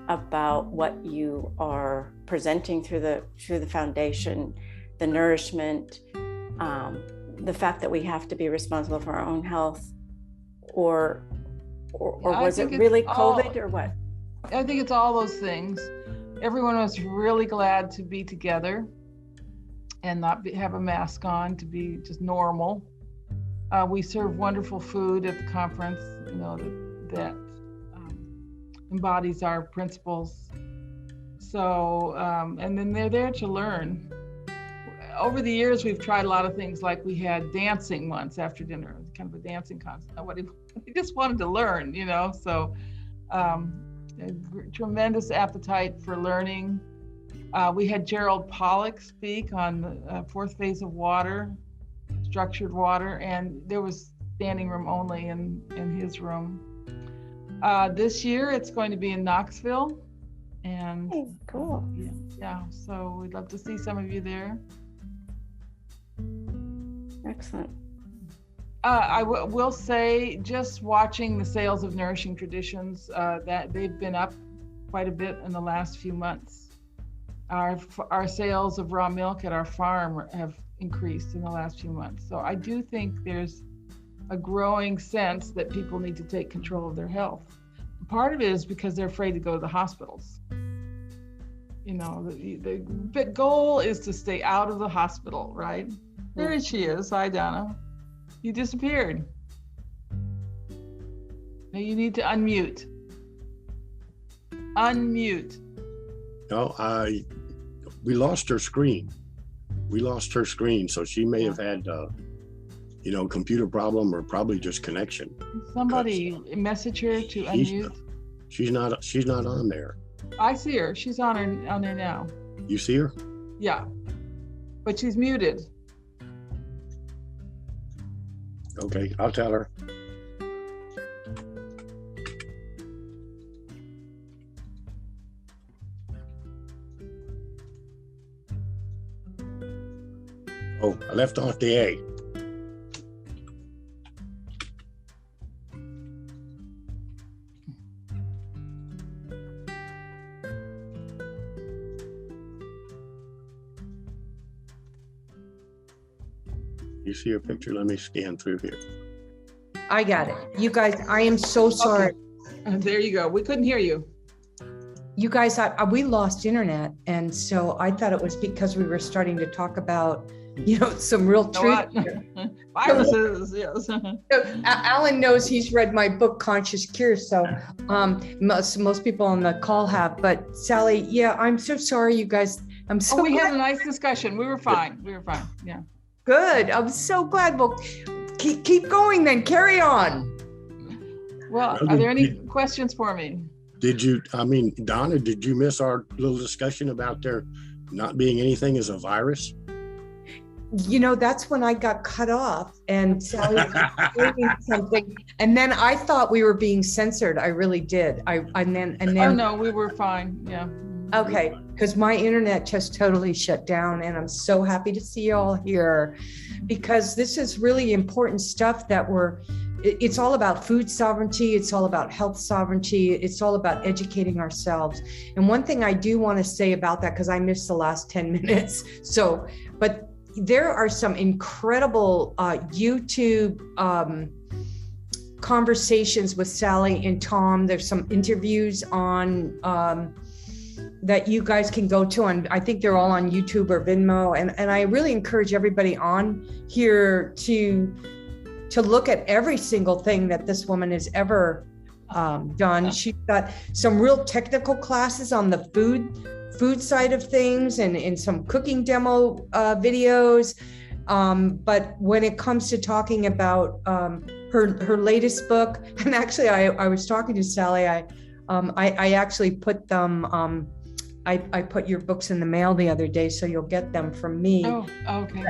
about what you are presenting through the foundation, the nourishment, the fact that we have to be responsible for our own health, or was it really COVID or what? I think it's all those things. Everyone was really glad to be together and not have a mask on, to be just normal. We serve wonderful food at the conference, you know, that embodies our principles. So, and then they're there to learn. Over the years, we've tried a lot of things, like we had dancing once after dinner, kind of a dancing concert. He just wanted to learn, you know, so a tremendous appetite for learning. We had Gerald Pollack speak on the fourth phase of water, structured water, and there was standing room only in his room. This year it's going to be in Knoxville, and cool. Yeah, so we'd love to see some of you there. Excellent. I will say, just watching the sales of Nourishing Traditions, that they've been up quite a bit in the last few months. Our sales of raw milk at our farm have increased in the last few months. So I do think there's a growing sense that people need to take control of their health. Part of it is because they're afraid to go to the hospitals. You know, the goal is to stay out of the hospital, right? There she is. Hi, Donna. You disappeared. Now you need to unmute. Unmute. No, we lost her screen. So she may have had, computer problem, or probably just connection. Somebody message her to unmute. She's not on there. I see her. She's on there now. You see her? Yeah, but she's muted. Okay, I'll tell her. Oh, I left off the A. You see a picture? Let me scan through here. I got it. You guys, I am so sorry. Okay. There you go. We couldn't hear you. You guys, we lost internet. And so I thought it was because we were starting to talk about, some real truth. Viruses, yes. So, Alan knows he's read my book, Conscious Cure. So most people on the call have. But Sally, yeah, I'm so sorry, you guys. I'm so we had a nice discussion. We were fine. Yeah. Good. I'm so glad. Well, keep going then. Carry on. Well, are there any questions for me? Donna, did you miss our little discussion about there not being anything as a virus? That's when I got cut off and Sally was explaining something. And then I thought we were being censored. I really did. And then. Oh no, we were fine. Yeah. Okay. Because my internet just totally shut down, and I'm so happy to see you all here, because this is really important stuff it's all about food sovereignty. It's all about health sovereignty. It's all about educating ourselves. And one thing I do want to say about that, because I missed the last 10 minutes. But there are some incredible YouTube conversations with Sally and Tom. There's some interviews on that you guys can go to, and I think they're all on YouTube or Venmo. And I really encourage everybody on here to look at every single thing that this woman has ever done. She's got some real technical classes on the food side of things, and some cooking demo videos. But when it comes to talking about her latest book, and actually I was talking to Sally, I actually put them, I put your books in the mail the other day, so you'll get them from me. Oh, okay.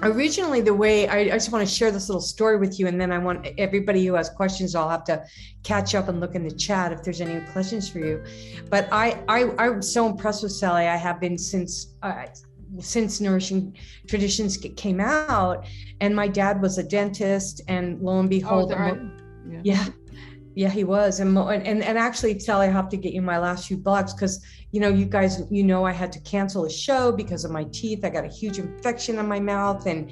Originally, the way I just want to share this little story with you, and then I want everybody who has questions, I'll have to catch up and look in the chat if there's any questions for you. But I'm so impressed with Sally. I have been since Nourishing Traditions came out, and my dad was a dentist, and lo and behold, yeah, he was. And actually, Sally, I have to get you my last few blogs, because you guys, I had to cancel a show because of my teeth. I got a huge infection in my mouth, and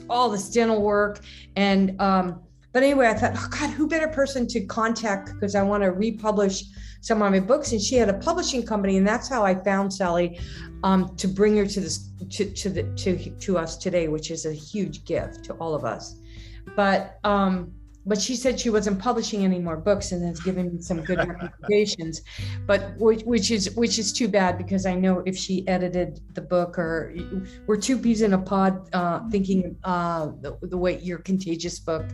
all this dental work. And but anyway, I thought, oh God, who better person to contact, because I want to republish some of my books. And she had a publishing company, and that's how I found Sally, to bring her to this to us today, which is a huge gift to all of us. But she said she wasn't publishing any more books, and has given me some good recommendations, but which is too bad, because I know if she edited the book, or we're two peas in a pod, thinking the way your Contagious book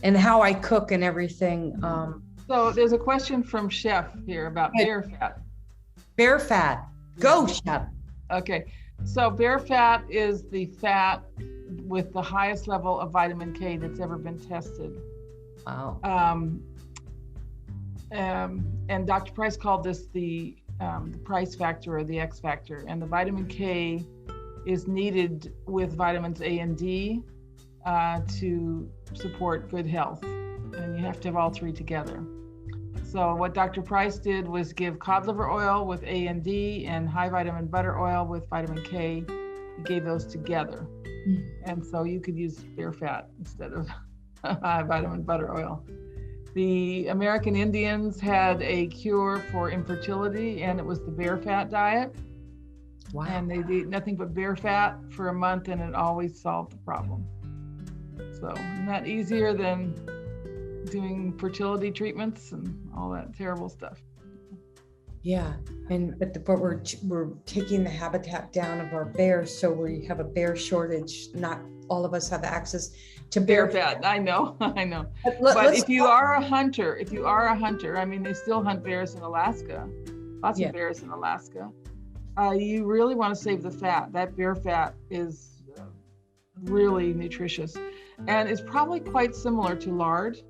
and how I cook and everything. So there's a question from Chef here about bear fat. Bear fat, go Chef. Okay, so bear fat is the fat with the highest level of vitamin K that's ever been tested. Wow. And Dr. Price called this the price factor, or the X factor. And the vitamin K is needed with vitamins A and D to support good health. And you have to have all three together. So what Dr. Price did was give cod liver oil with A and D and high vitamin butter oil with vitamin K. He gave those together. And so you could use bear fat instead of high vitamin butter oil. The American Indians had a cure for infertility, and it was the bear fat diet. Wow. And they eat nothing but bear fat for a month, and it always solved the problem. So isn't that easier than doing fertility treatments and all that terrible stuff? Yeah, but we're taking the habitat down of our bears, so we have a bear shortage. Not all of us have access to bear fat. I know. But if you are a hunter, I mean, they still hunt bears in Alaska, lots of bears in Alaska. You really want to save the fat. That bear fat is really nutritious, and it's probably quite similar to lard.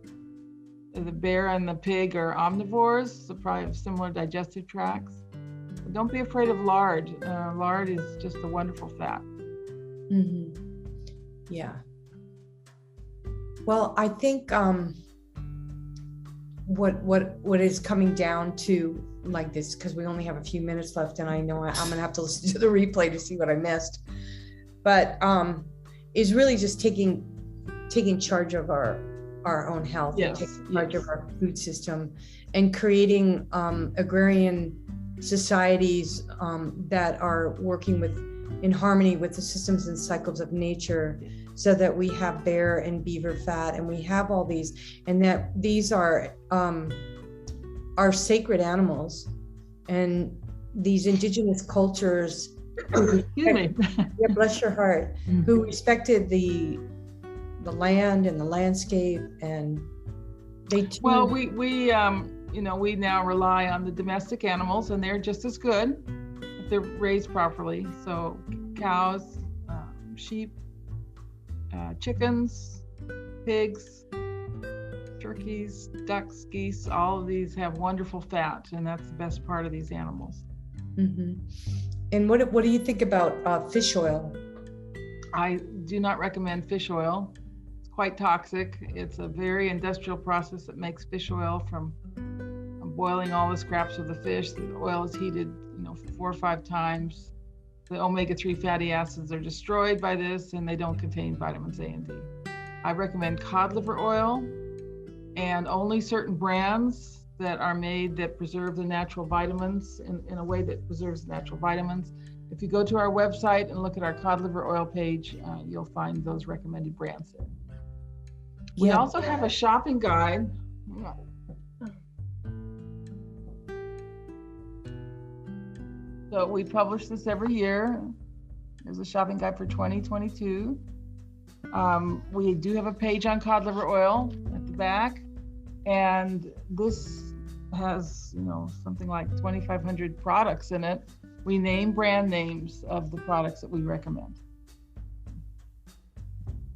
The bear and the pig are omnivores, so probably have similar digestive tracts. But don't be afraid of lard. Lard is just a wonderful fat. Mm-hmm. Yeah. Well, I think what is coming down to like this, because we only have a few minutes left, and I know I'm gonna have to listen to the replay to see what I missed. but is really just taking charge of our own health, and taking charge of our food system, and creating agrarian societies that are working in harmony with the systems and cycles of nature, so that we have bear and beaver fat, and we have all these, and that these are sacred animals, and these indigenous cultures bless your heart, who respected the land and the landscape, and they we now rely on the domestic animals, and they're just as good if they're raised properly. So cows, sheep, chickens, pigs, turkeys, ducks, geese, all of these have wonderful fat, and that's the best part of these animals. Mm-hmm. And what do you think about fish oil? I do not recommend fish oil. It's quite toxic. It's a very industrial process that makes fish oil from boiling all the scraps of the fish. The oil is heated, 4 or 5 times. The omega-3 fatty acids are destroyed by this, and they don't contain vitamins A and D. I recommend cod liver oil, and only certain brands that are made that preserve the natural vitamins in a way that preserves the natural vitamins. If you go to our website and look at our cod liver oil page, you'll find those recommended brands there. We also have a shopping guide. So we publish this every year. There's a shopping guide for 2022. We do have a page on cod liver oil at the back, and this has something like 2,500 products in it. We name brand names of the products that we recommend.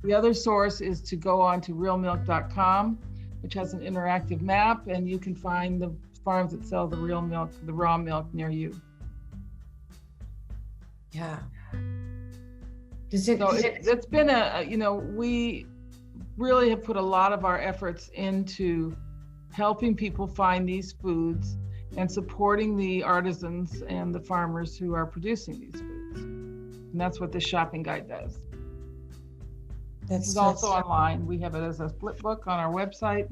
The other source is to go on to realmilk.com, which has an interactive map, and you can find the farms that sell the real milk, the raw milk near you. Yeah. It's been we really have put a lot of our efforts into helping people find these foods and supporting the artisans and the farmers who are producing these foods. And that's what this shopping guide does. This is also online. We have it as a flip book on our website.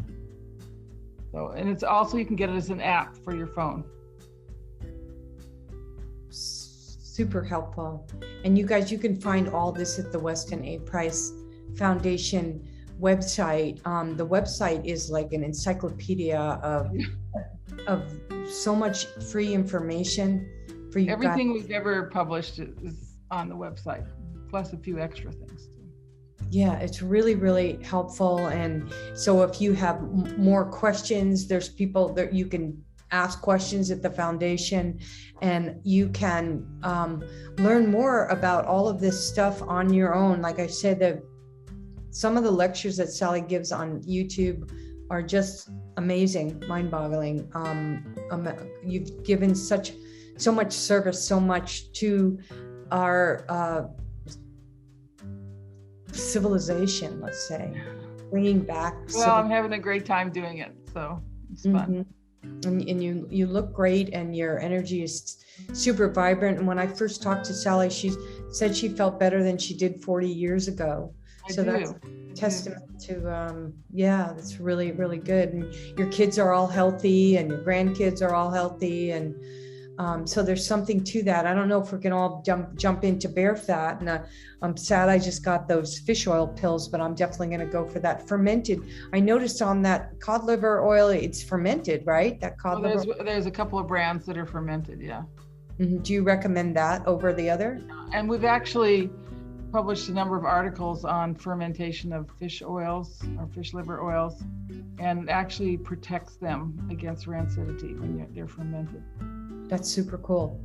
And it's also, you can get it as an app for your phone. Super helpful. And you guys, you can find all this at the Weston A Price Foundation website. The website is like an encyclopedia of so much free information for you. Everything we've ever published is on the website, plus a few extra things. Yeah, it's really, really helpful. And so if you have more questions, there's people that you can ask questions at the foundation, and you can learn more about all of this stuff on your own. Like I said, some of the lectures that Sally gives on YouTube are just amazing, mind-boggling. You've given so much service, so much to our civilization, let's say, bringing back. Well, I'm having a great time doing it, so it's fun. And you look great, and your energy is super vibrant. And when I first talked to Sally, she said she felt better than she did 40 years ago. That's a testament to, that's really, really good. And your kids are all healthy, and your grandkids are all healthy. And so there's something to that. I don't know if we can all jump into bear fat. And I'm sad I just got those fish oil pills, but I'm definitely going to go for that fermented. I noticed on that cod liver oil, it's fermented, right? That cod liver. There's a couple of brands that are fermented, yeah. Mm-hmm. Do you recommend that over the other? And we've actually published a number of articles on fermentation of fish oils or fish liver oils, and actually protects them against rancidity when they're fermented. That's super cool.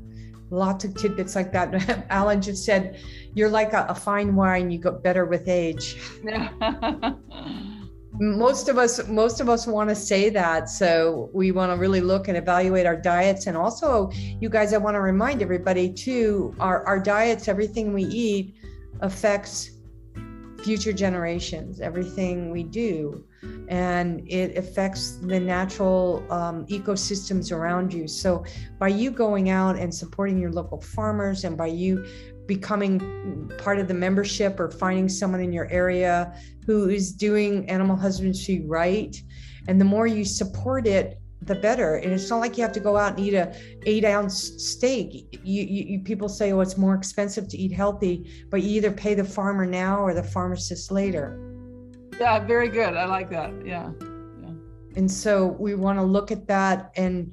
Lots of tidbits like that. Alan just said, you're like a fine wine, you get better with age. Most of us want to say that. So we want to really look and evaluate our diets. And also, you guys, I want to remind everybody too, our diets, everything we eat affects future generations, everything we do. And it affects the natural ecosystems around you. So by you going out and supporting your local farmers, and by you becoming part of the membership or finding someone in your area who is doing animal husbandry right. And the more you support it, the better. And it's not like you have to go out and eat a 8-ounce steak. You people say, oh, it's more expensive to eat healthy, but you either pay the farmer now or the pharmacist later. Yeah, very good. I like that. Yeah. And so we want to look at that, and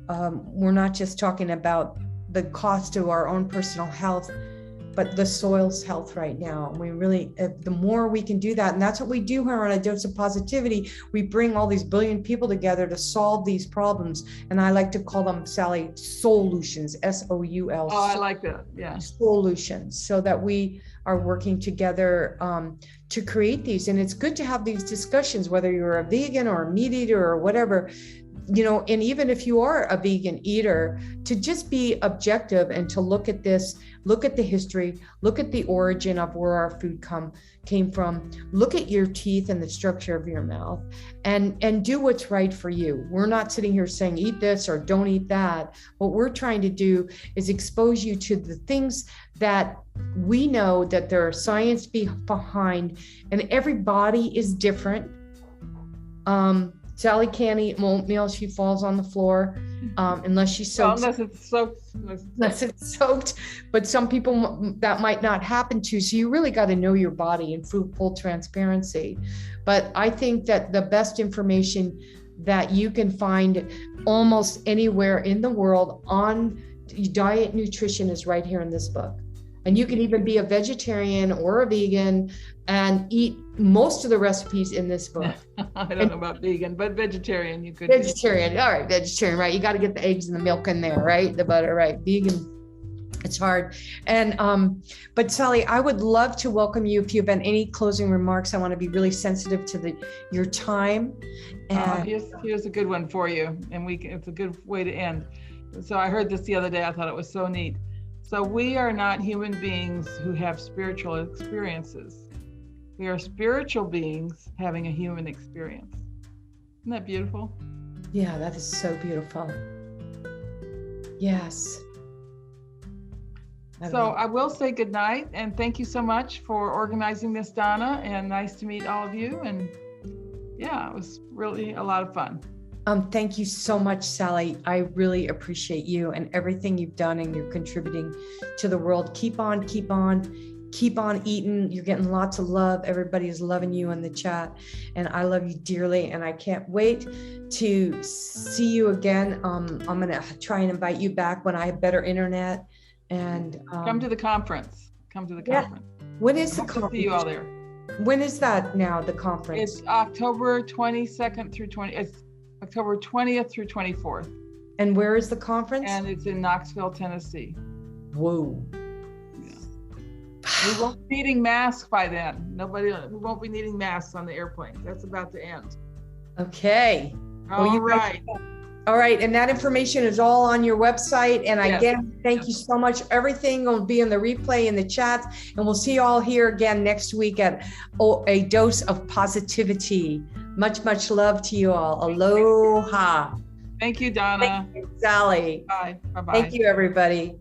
we're not just talking about the cost to our own personal health, but the soil's health right now. We really, the more we can do that, and that's what we do here on A Dose of Positivity. We bring all these billion people together to solve these problems. And I like to call them, Sally, solutions, S-O-U-L. Oh, I like that. Yeah. Solutions, so that we are working together to create these. And it's good to have these discussions, whether you're a vegan or a meat eater or whatever, you know, and even if you are a vegan eater, to just be objective and to look at this, look at the history, look at the origin of where our food came from, look at your teeth and the structure of your mouth, and do what's right for you. We're not sitting here saying eat this or don't eat that. What we're trying to do is expose you to the things that we know that there are science behind, and every body is different. Sally can't eat oatmeal. She falls on the floor unless she soaks. Well, unless it's soaked. Unless it's soaked. But some people that might not happen to. So you really got to know your body in full transparency. But I think that the best information that you can find almost anywhere in the world on diet nutrition is right here in this book. And you can even be a vegetarian or a vegan and eat most of the recipes in this book. I don't know about vegan, but vegetarian you could. Vegetarian, all right, vegetarian, right? You got to get the eggs and the milk in there, right? The butter, right? Vegan, it's hard. And but Sally, I would love to welcome you if you have any closing remarks. I want to be really sensitive to your time. And here's a good one for you, and it's a good way to end. So I heard this the other day. I thought it was so neat. So we are not human beings who have spiritual experiences. We are spiritual beings having a human experience. Isn't that beautiful? Yeah, that is so beautiful. Yes. So I will say good night, and thank you so much for organizing this, Donna, and nice to meet all of you. And yeah, it was really a lot of fun. Thank you so much, Sally. I really appreciate you and everything you've done, and you're contributing to the world. Keep on eating. You're getting lots of love. Everybody is loving you in the chat, and I love you dearly. And I can't wait to see you again. I'm going to try and invite you back when I have better internet. And come to the conference. Yeah. When is the conference? See you all there. When is that now? The conference? It's October 22nd through 20. It's October 20th through 24th. And where is the conference? And it's in Knoxville, Tennessee. Whoa. Yeah. We won't be needing masks by then. We won't be needing masks on the airplanes. That's about to end. Okay. All right. All right. And that information is all on your website. And again, thank you so much. Everything will be in the replay in the chats. And we'll see you all here again next week at A Dose of Positivity. Much, much love to you all. Aloha. Thank you, Donna. Thank you, Sally. Bye. Bye-bye. Thank you, everybody.